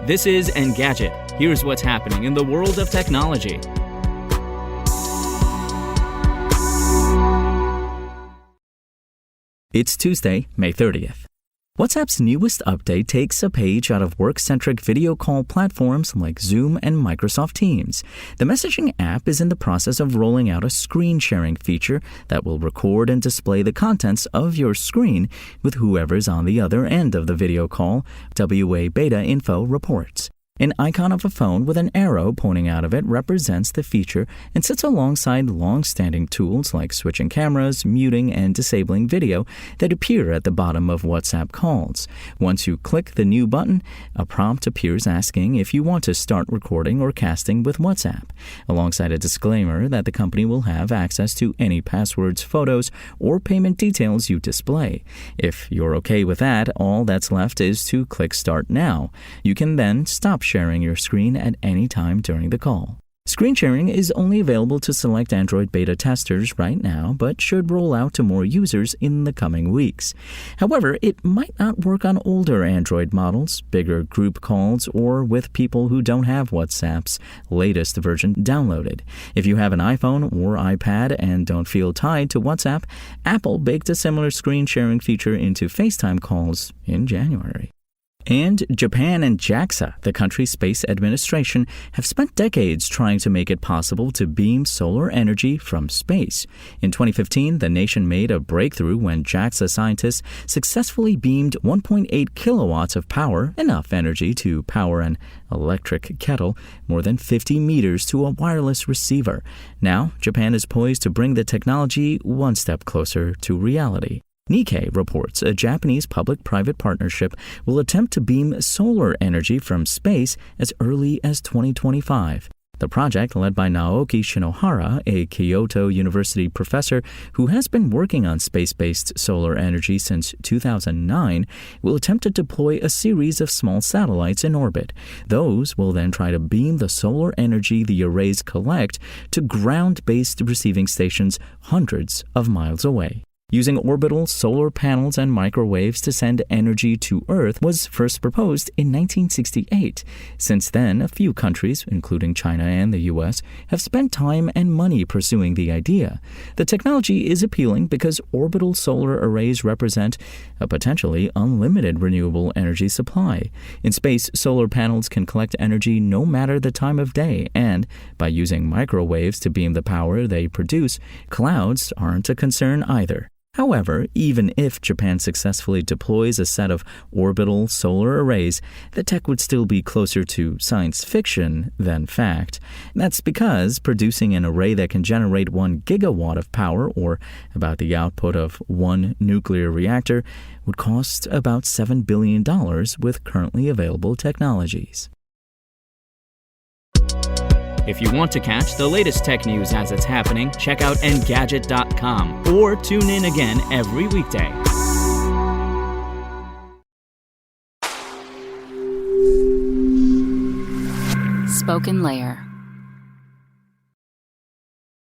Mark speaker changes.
Speaker 1: This is Engadget. Here's what's happening in the world of technology. It's Tuesday, May 30th. WhatsApp's newest update takes a page out of work-centric video call platforms like Zoom and Microsoft Teams. The messaging app is in the process of rolling out a screen sharing feature that will record and display the contents of your screen with whoever's on the other end of the video call, WA Beta Info reports. An icon of a phone with an arrow pointing out of it represents the feature and sits alongside long-standing tools like switching cameras, muting, and disabling video that appear at the bottom of WhatsApp calls. Once you click the new button, a prompt appears asking if you want to start recording or casting with WhatsApp, alongside a disclaimer that the company will have access to any passwords, photos, or payment details you display. If you're okay with that, all that's left is to click Start Now. You can then stop sharing your screen at any time during the call. Screen sharing is only available to select Android beta testers right now, but should roll out to more users in the coming weeks. However, it might not work on older Android models, bigger group calls, or with people who don't have WhatsApp's latest version downloaded. If you have an iPhone or iPad and don't feel tied to WhatsApp, Apple baked a similar screen sharing feature into FaceTime calls in January. And Japan and JAXA, the country's space administration, have spent decades trying to make it possible to beam solar energy from space. In 2015, the nation made a breakthrough when JAXA scientists successfully beamed 1.8 kilowatts of power, enough energy to power an electric kettle, more than 50 meters to a wireless receiver. Now, Japan is poised to bring the technology one step closer to reality. Nikkei reports a Japanese public-private partnership will attempt to beam solar energy from space as early as 2025. The project, led by Naoki Shinohara, a Kyoto University professor who has been working on space-based solar energy since 2009, will attempt to deploy a series of small satellites in orbit. Those will then try to beam the solar energy the arrays collect to ground-based receiving stations hundreds of miles away. Using orbital solar panels and microwaves to send energy to Earth was first proposed in 1968. Since then, a few countries, including China and the U.S., have spent time and money pursuing the idea. The technology is appealing because orbital solar arrays represent a potentially unlimited renewable energy supply. In space, solar panels can collect energy no matter the time of day, and by using microwaves to beam the power they produce, clouds aren't a concern either. However, even if Japan successfully deploys a set of orbital solar arrays, the tech would still be closer to science fiction than fact. That's because producing an array that can generate 1 gigawatt of power, or about the output of one nuclear reactor, would cost about $7 billion with currently available technologies. If you want to catch the latest tech news as it's happening, check out Engadget.com or tune in again every weekday.
Speaker 2: SpokenLayer.